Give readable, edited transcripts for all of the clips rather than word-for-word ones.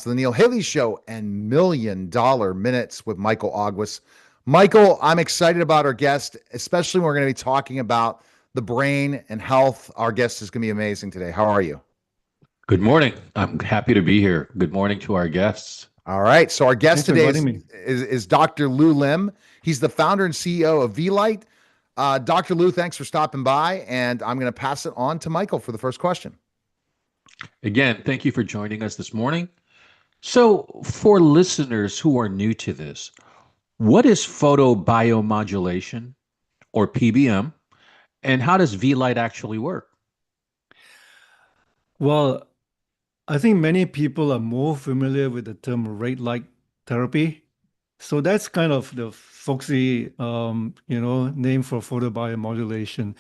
The Neil Haley Show and $1 Million Minutes with Michael Aguas. Michael, I'm excited about our guest, especially when we're going to be talking about the brain and health. Our guest is going to be amazing today. How are you? Good morning. I'm happy to be here. Good morning to our guests. All right. So our guest Thanks for today inviting is me. is, is Dr. Lew Lim. He's the founder and CEO of Vielight. Dr. Lew, thanks for stopping by, and I'm going to pass it on to Michael for the first question. Again, thank you for joining us this morning. So, for listeners who are new to this, what is photobiomodulation or PBM, and how does V-Light actually work? Well, I think many people are more familiar with the term red light therapy. So that's kind of the folksy, name for photobiomodulation.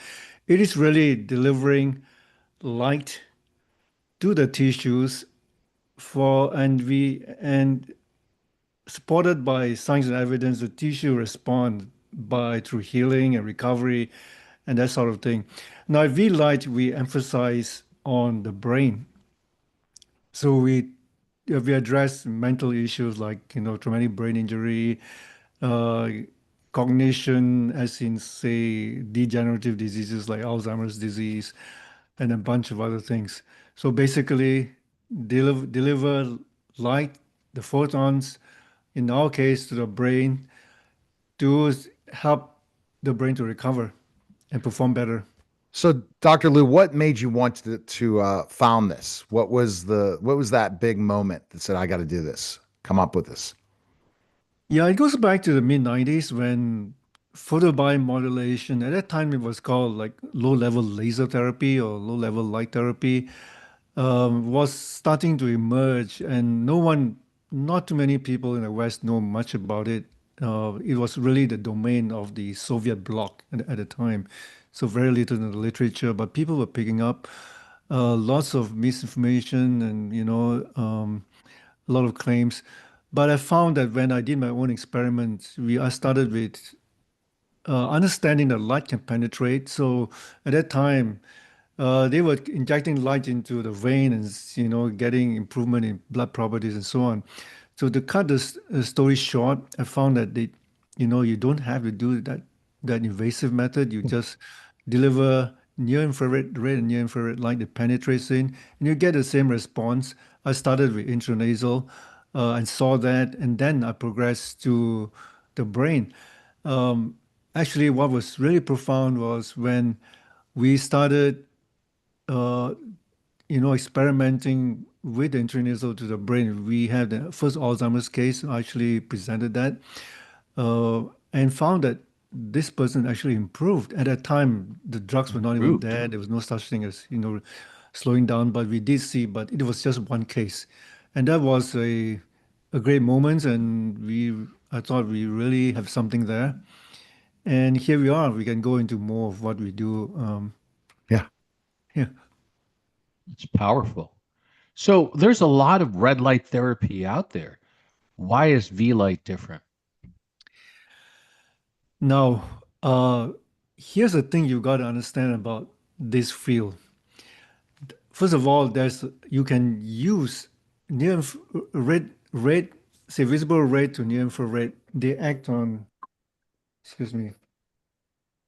It is really delivering light to the tissues and supported by science and evidence, the tissue respond by through healing and recovery and that sort of thing. Now, at V-Light, we emphasize on the brain. So we address mental issues like traumatic brain injury, uh, cognition, as in say degenerative diseases like Alzheimer's disease, and a bunch of other things. So basically, deliver light, the photons, in our case, to the brain to help the brain to recover and perform better. So, Dr. Lew, what made you want to found this? What was that big moment that said, "I got to do this, come up with this"? Yeah, it goes back to the mid 90s when photobiomodulation, at that time it was called like low-level laser therapy or low-level light therapy, was starting to emerge, and not too many people in the West know much about it. It was really the domain of the Soviet bloc at the time, so very little in the literature, but people were picking up lots of misinformation and a lot of claims. But I found that when I did my own experiments, I started with understanding that light can penetrate. So at that time, they were injecting light into the vein and getting improvement in blood properties and so on. So to cut the story short, I found that you don't have to do that invasive method. You just deliver near infrared, red and near infrared light that penetrates in, and you get the same response. I started with intranasal and saw that, and then I progressed to the brain. Um, Actually, what was really profound was when we started, uh, experimenting with the intranasal to the brain. We had the first Alzheimer's case, I actually presented that, uh, and found that this person actually improved. At that time, the drugs were not even Improved. there. There was no such thing as, slowing down, but we did see, but it was just one case. And that was a great moment, and I thought we really have something there. And here we are. We can go into more of what we do. Yeah. Yeah. It's powerful. So, there's a lot of red light therapy out there. Why is V-Light different? Now, here's the thing you got to understand about this field. First of all, you can use near red, say visible red to near infrared. They act on. Excuse me.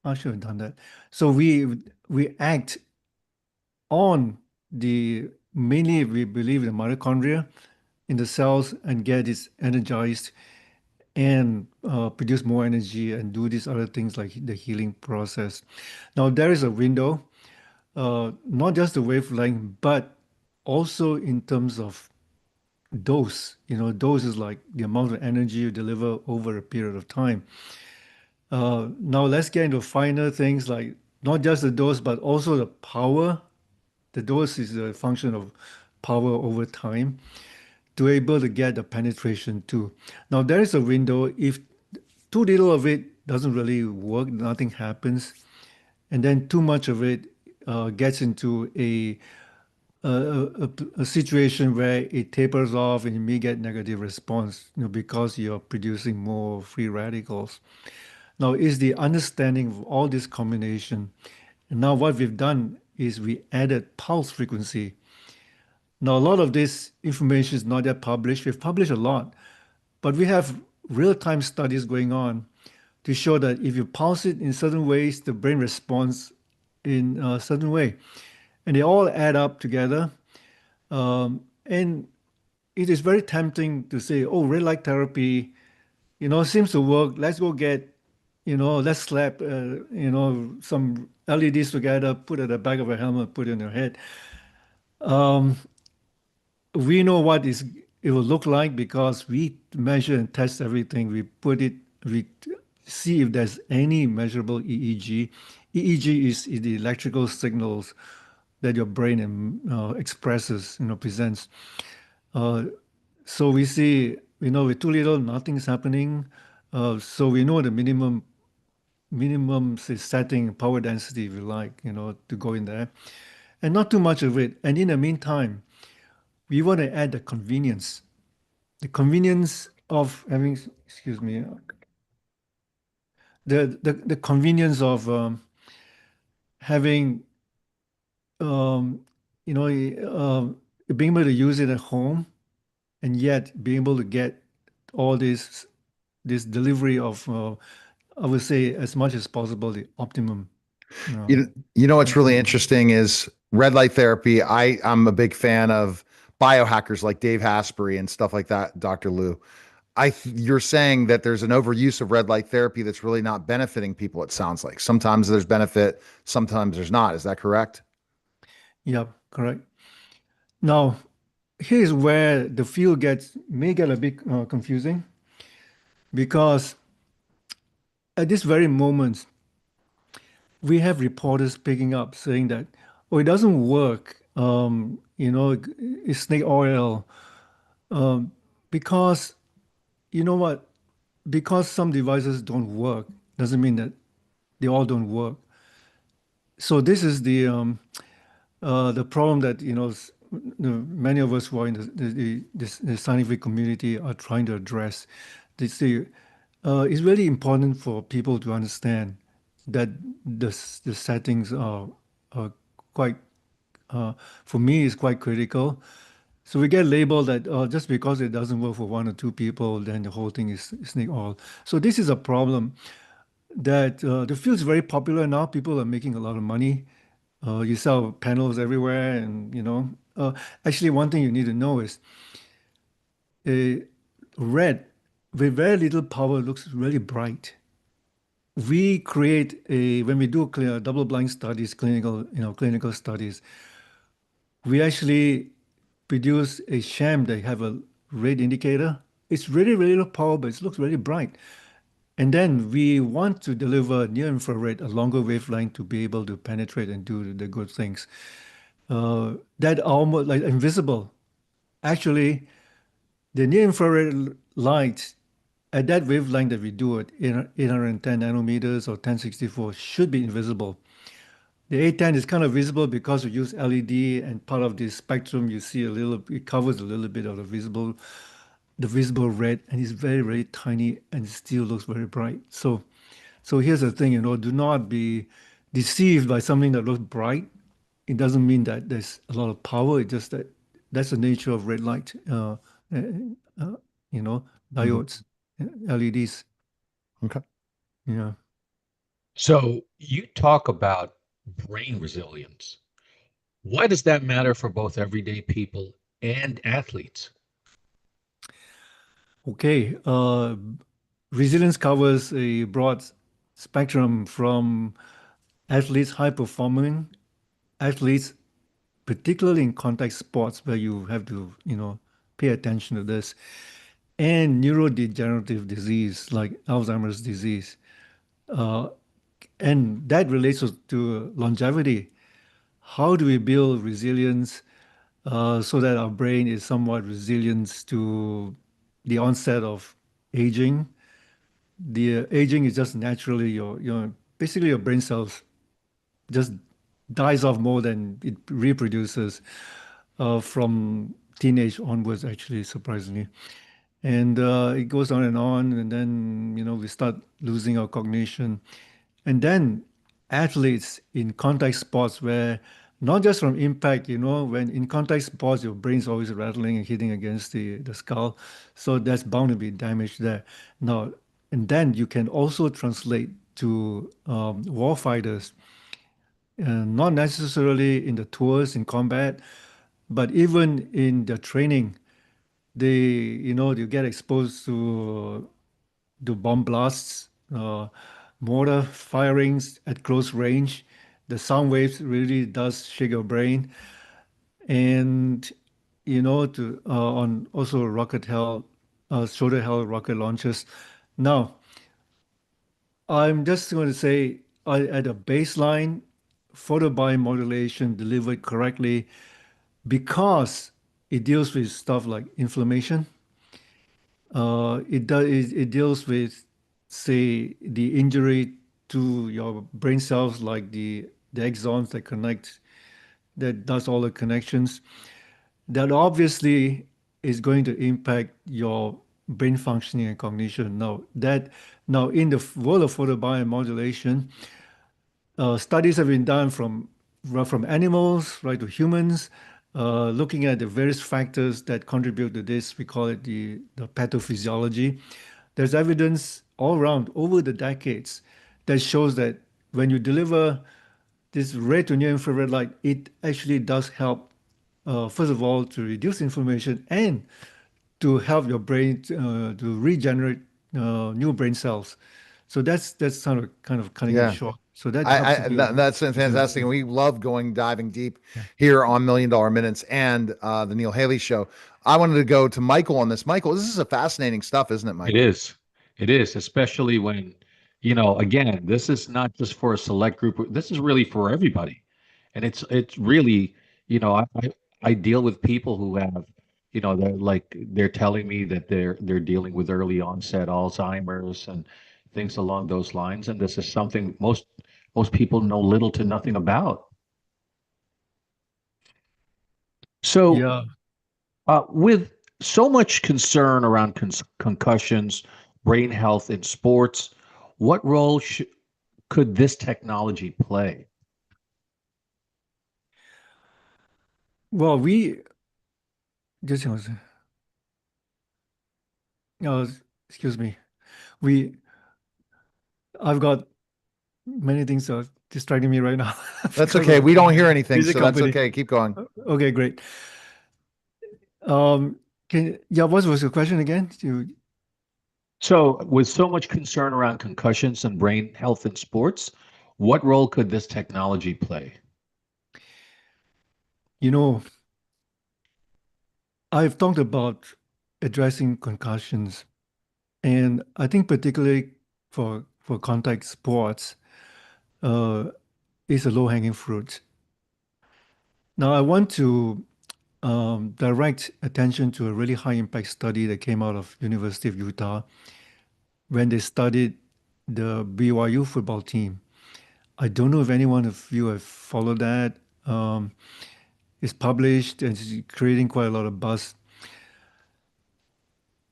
I should have done that. So we act on the mainly we believe in the mitochondria in the cells and get it energized and produce more energy and do these other things like the healing process. Now, there is a window, not just the wavelength, but also in terms of dose. Dose is like the amount of energy you deliver over a period of time. Now, let's get into finer things like not just the dose, but also the power. The dose is a function of power over time to able to get the penetration too. Now there is a window. If too little of it doesn't really work, nothing happens, and then too much of it gets into a situation where it tapers off and you may get negative response, because you're producing more free radicals. Now is the understanding of all this combination. And now what we've done is we added pulse frequency. Now, a lot of this information is not yet published. We've published a lot, but we have real-time studies going on to show that if you pulse it in certain ways, the brain responds in a certain way. And they all add up together. And it is very tempting to say, oh, red light therapy, seems to work. Let's go get, let's slap, some LEDs together, put it at the back of a helmet, put it in your head. We know what it will look like because we measure and test everything. We see if there's any measurable EEG. EEG is the electrical signals that your brain expresses, presents. So we see, with too little, nothing's happening. So we know the minimum say, setting power density, if you like, to go in there, and not too much of it. And in the meantime, we want to add the convenience of having, excuse me, the convenience of having, um, being able to use it at home, and yet being able to get all this delivery of, I would say, as much as possible, the optimum. You know what's really interesting is red light therapy. I'm a big fan of biohackers like Dave Hasbury and stuff like that, Dr. Lew. You're saying that there's an overuse of red light therapy that's really not benefiting people, it sounds like. Sometimes there's benefit, sometimes there's not. Is that correct? Yeah, correct. Now, here's where the field may get a bit confusing because at this very moment, we have reporters picking up saying that, oh, it doesn't work. It's snake oil. Because you know what? Because some devices don't work doesn't mean that they all don't work. So this is the problem that many of us who are in the scientific community are trying to address. It's really important for people to understand that the settings are quite, for me, is quite critical. So we get labeled that just because it doesn't work for one or two people, then the whole thing is snake oil. So this is a problem that the field is very popular now. People are making a lot of money. You sell panels everywhere, and actually, one thing you need to know is red with very little power looks really bright. We create when we do double-blind studies, clinical studies, we actually produce a sham that have a red indicator. It's really, really low power, but it looks really bright. And then we want to deliver near infrared, a longer wavelength to be able to penetrate and do the good things. That are almost like invisible. Actually, the near infrared light at that wavelength that we do it, 810 nanometers or 1064, should be invisible. The 810 is kind of visible because we use LED, and part of the spectrum you see it covers a little bit of the visible red, and it's very, very tiny and still looks very bright. So here's the thing, do not be deceived by something that looks bright. It doesn't mean that there's a lot of power. It's just that that's the nature of red light, diodes, LEDs. Okay. Yeah. So you talk about brain resilience. Why does that matter for both everyday people and athletes? Okay. Resilience covers a broad spectrum from athletes, high performing athletes, particularly in contact sports where you have to, pay attention to this, and neurodegenerative disease like Alzheimer's disease. And that relates to longevity. How do we build resilience so that our brain is somewhat resilient to the onset of aging? The aging is just naturally basically your brain cells just dies off more than it reproduces from teenage onwards, actually, surprisingly. And it goes on, and then, we start losing our cognition. And then athletes in contact sports where not just from impact, when in contact sports, your brain's always rattling and hitting against the skull. So that's bound to be damage there. Now, and then you can also translate to war fighters, not necessarily in the tours in combat, but even in the training, you get exposed to bomb blasts, mortar firings at close range. The sound waves really does shake your brain, and to on also rocket held, shoulder held rocket launchers. Now, I'm just going to say, at a baseline, photobiomodulation delivered correctly because it deals with stuff like inflammation. It deals with, say, the injury to your brain cells, like the axons that does all the connections. That obviously is going to impact your brain functioning and cognition. Now in the world of photobiomodulation, studies have been done from animals right to humans, looking at the various factors that contribute to this. We call it the pathophysiology. There's evidence all around over the decades that shows that when you deliver this red to near infrared light, it actually does help, first of all, to reduce inflammation and to help your brain to regenerate new brain cells. So that's kind of cutting it Yeah. short. So that helps to be a That's fantastic. And regenerative. we love going diving deep Yeah. here on $1 Million Minutes and the Neil Haley Show. I wanted to go to Michael on this. Michael, this is a fascinating stuff, isn't it, It Michael? is. It is, especially when, again, this is not just for a select group. This is really for everybody. And it's really, I deal with people who have, they're telling me that they're dealing with early onset Alzheimer's and things along those lines. And this is something most people know little to nothing about. So, Yeah. with so much concern around concussions, brain health in sports, what role could this technology play? Well, we just uh, excuse me. We I've got many things distracting me right now That's because okay. of We don't hear anything, busy so that's company. okay. Keep going. Okay, great. Um, what was your question again? So, with so much concern around concussions and brain health in sports, what role could this technology play? You know, I've talked about addressing concussions, and I think particularly for contact sports, uh, is a low-hanging fruit. Now, I want to direct attention to a really high-impact study that came out of University of Utah when they studied the BYU football team. I don't know if anyone of you have followed that. It's published and it's creating quite a lot of buzz.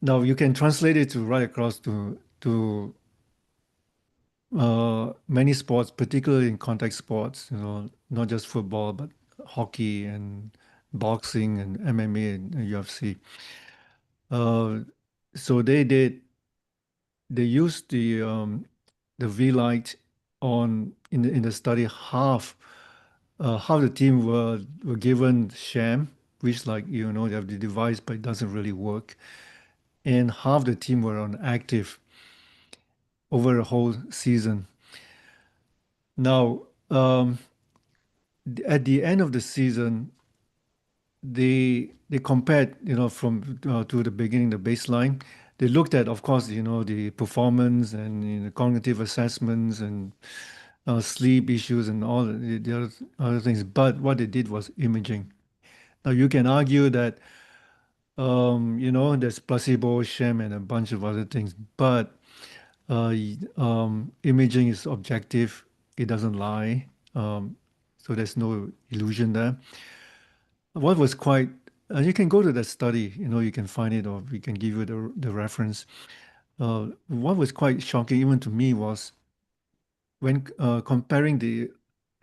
Now you can translate it to right across to many sports, particularly in contact sports. Not just football, but hockey and boxing and MMA and UFC. Uh, so they used the V-Light on in the study. Half the team were given sham, which, like, they have the device but it doesn't really work, and half the team were on active over a whole season. Now, at the end of the season, they compared, from to the beginning, the baseline. They looked at, of course, the performance and cognitive assessments and sleep issues and all the other things. But what they did was imaging. Now you can argue that there's placebo, sham, and a bunch of other things, but imaging is objective. It doesn't lie. So there's no illusion there. What was quite, you can go to that study, you can find it, or we can give you the reference. What was quite shocking, even to me, was when comparing the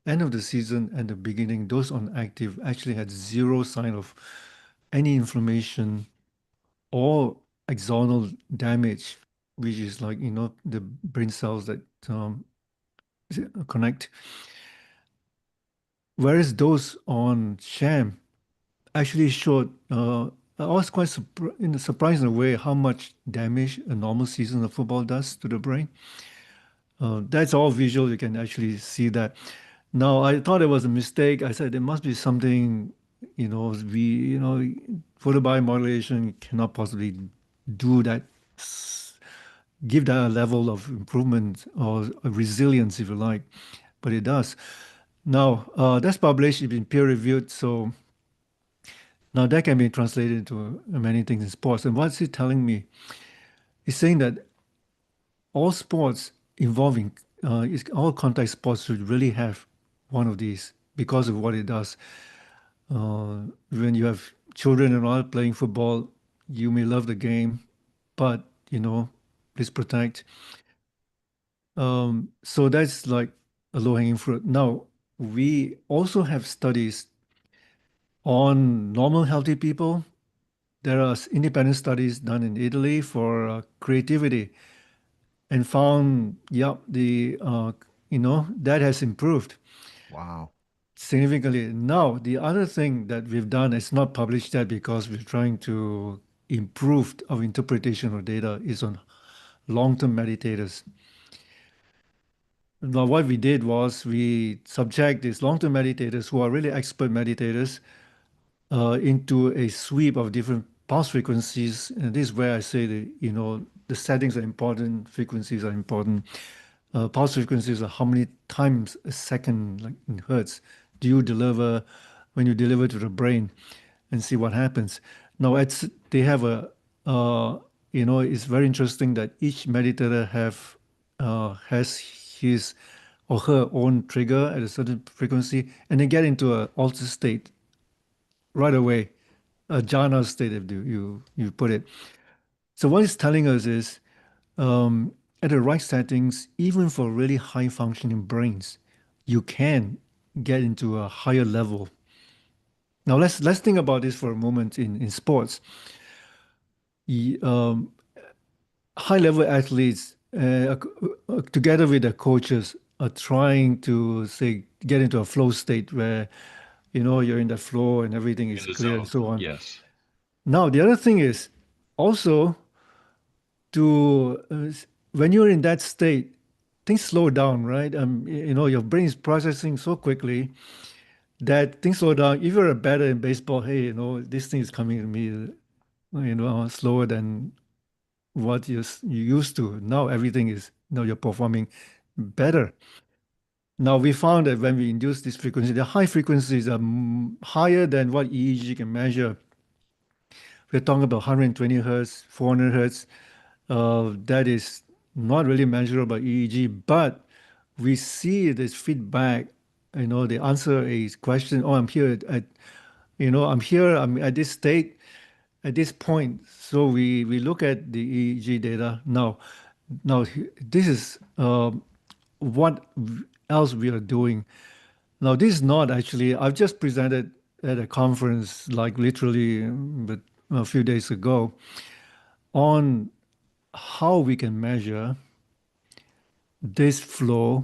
end of the season and the beginning, those on active actually had zero sign of any inflammation or axonal damage, which is like, the brain cells that connect. Whereas those on sham actually showed, I was quite surprised in a way how much damage a normal season of football does to the brain. That's all visual. You can actually see that. Now, I thought it was a mistake. I said there must be something, photobiomodulation cannot possibly do that, give that a level of improvement or resilience, if you like, but it does. Now, that's published, it's been peer reviewed, so now that can be translated into many things in sports. And what's it telling me? It's saying that all sports involving all contact sports should really have one of these because of what it does. When you have children and all playing football, you may love the game, but please protect. So that's like a low-hanging fruit. Now, we also have studies on normal healthy people. There are independent studies done in Italy for creativity and found, yeah, that has improved Wow. significantly. Now, the other thing that we've done is not published yet because we're trying to improve our interpretation of data is on long-term meditators. Now, what we did was we subject these long-term meditators who are really expert meditators into a sweep of different pulse frequencies. And this is where I say the settings are important, frequencies are important. Pulse frequencies are how many times a second, like in hertz, do you deliver when you deliver to the brain, and see what happens. Now, they have it's very interesting that each meditator has his or her own trigger at a certain frequency, and they get into an altered state right away, a jhana state, if you put it. So what it's telling us is, at the right settings, even for really high functioning brains, you can get into a higher level. Now let's think about this for a moment in sports. High level athletes, together with their coaches, are trying to say get into a flow state where you're in the flow and everything In is the clear and zone. so on. Yes. Now the other thing is also to when you're in that state, things slow down, right? Your brain is processing so quickly that things slow down. If you're a batter in baseball, hey, this thing is coming to me, slower than what you used to. Now everything is, you're performing better. Now we found that when we induce this frequency, the high frequencies are higher than what EEG can measure. We're talking about 120 hertz, 400 hertz. That is not really measurable by EEG, but we see this feedback. They answer a question. Oh, I'm here I'm at this state, at this point. So we look at the EEG data now. Now this is what else we are doing. Now this is not actually. I've just presented at a conference, like literally, but a few days ago, on how we can measure this flow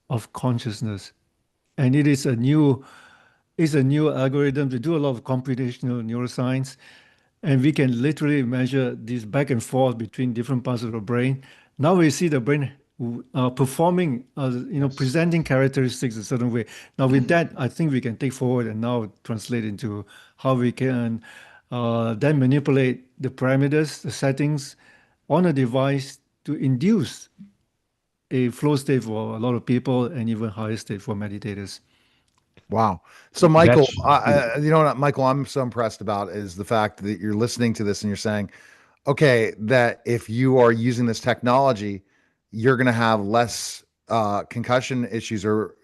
of consciousness. And it's a new algorithm to do a lot of computational neuroscience. And we can literally measure this back and forth between different parts of the brain. Now we see the brain performing, presenting characteristics a certain way. Now with that, I think we can take forward and now translate into how we can then manipulate the parameters, the settings on a device to induce a flow state for a lot of people and even higher state for meditators. Wow. So, Michael, That's beautiful. you know what, Michael, I'm so impressed about is the fact that you're listening to this and you're saying, okay, that if you are using this technology, you're going to have less concussion issues or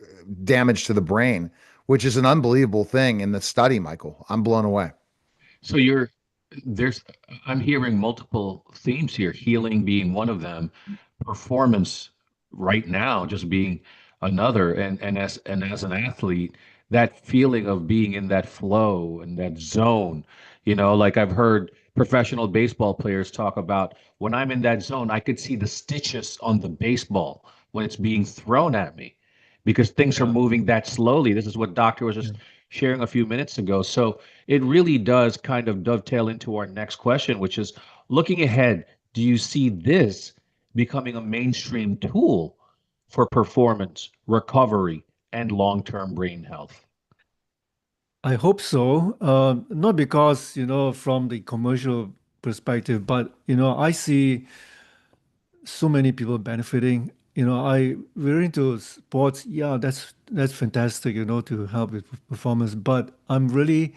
damage to the brain, which is an unbelievable thing in the study, Michael. I'm blown away. So there's I'm hearing multiple themes here, healing being one of them, performance right now just being another. And as an athlete, that feeling of being in that flow and that zone, like I've heard professional baseball players talk about, when I'm in that zone, I could see the stitches on the baseball when it's being thrown at me because things are Yeah. moving that slowly. This is what Doctor was Yeah. just sharing a few minutes ago. So it really does kind of dovetail into our next question, which is looking ahead, do you see this becoming a mainstream tool for performance, recovery, and long-term brain health? I hope so. Not because, from the commercial perspective, but, I see so many people benefiting. We're into sports. Yeah, that's fantastic, to help with performance. But I'm really,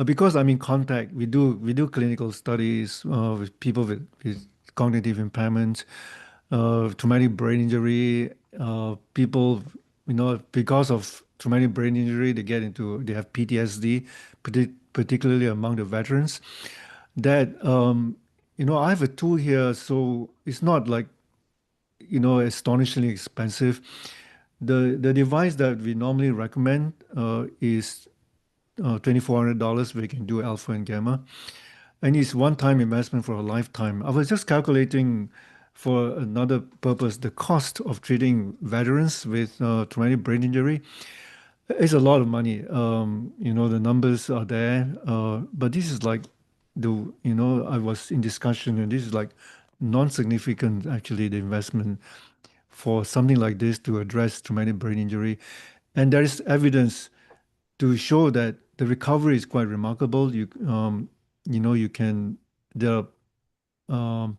because I'm in contact, we do clinical studies with people with cognitive impairment, traumatic brain injury, people, because of traumatic brain injury, they have PTSD, particularly among the veterans. That I have a tool here, so it's not like astonishingly expensive. The device that we normally recommend is $2,400. We can do alpha and gamma, and it's one-time investment for a lifetime. I was just calculating for another purpose the cost of treating veterans with traumatic brain injury. It's a lot of money. The numbers are there, but this is like I was in discussion, and this is like non-significant actually, the investment for something like this to address traumatic brain injury. And there is evidence to show that the recovery is quite remarkable. You can, there are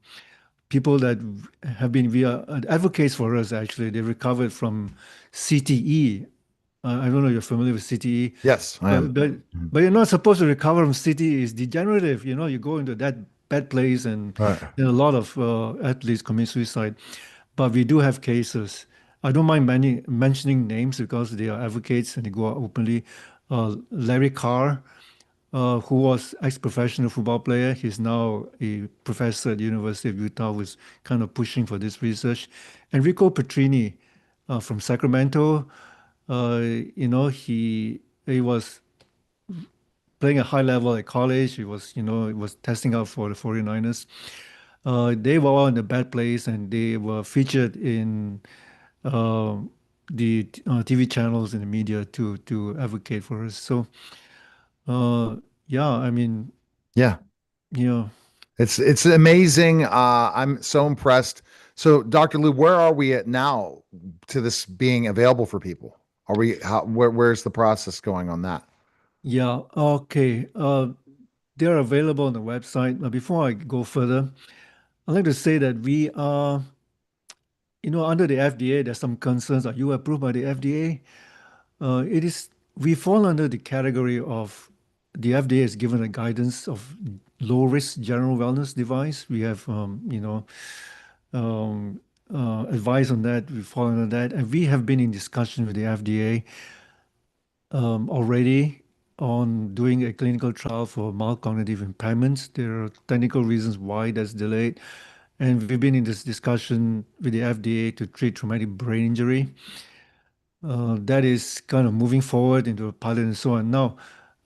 people that have been via advocates for us actually. They recovered from CTE. I don't know if you're familiar with CTE, Yes, I am. but but Mhm. but you're not supposed to recover from CTE. It's degenerative. You go into that bad place, and Right. a lot of athletes commit suicide. But we do have cases. I don't mind mentioning names because they are advocates and they go out openly. Larry Carr, who was ex-professional football player. He's now a professor at the University of Utah, who's kind of pushing for this research. Enrico Petrini, from Sacramento, he was playing a high level at college. He was testing out for the 49ers. They were all in a bad place, and they were featured in uh, the TV channels and the media to advocate for us. So, yeah, I mean, Yeah. you know, It's amazing. I'm so impressed. So, Dr. Lou, where are we at now to this being available for people? Where's the process going on that? yeah, okay. They're available on the website. Before I go further, I'd like to say that we are, under the FDA, there's some concerns. Are you approved by the FDA? We fall under the category of the FDA has given a guidance of low risk general wellness device. We have, advice on that. We fall under that. And we have been in discussion with the FDA already on doing a clinical trial for mild cognitive impairments. There are technical reasons why that's delayed. And we've been in this discussion with the FDA to treat traumatic brain injury. That is kind of moving forward into a pilot and so on. Now,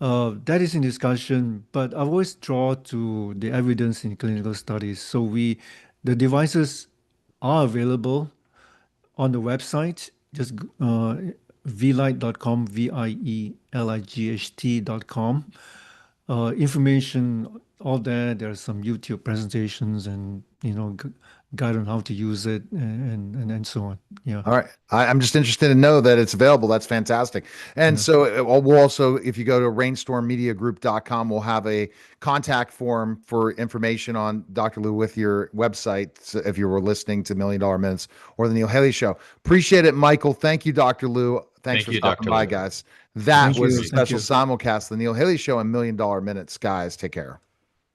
that is in discussion, but I always draw to the evidence in clinical studies. So the devices are available on the website. Just vielight.com, vielight.com. Information all there. There are some YouTube presentations and guide on how to use it and so on. Yeah. All right. I'm just interested to know that it's available. That's fantastic. And Yeah. so we'll also, if you go to rainstormmediagroup.com, we'll have a contact form for information on Dr. Lou with your website. So if you were listening to Million Dollar Minutes or the Neil Haley Show. Appreciate it, Michael. Thank you, Dr. Lou. Thanks Thank for you, stopping Dr. by, Lou. guys. That Thank was you. a Thank special you. simulcast, the Neil Haley Show and Million Dollar Minutes. Guys, take care.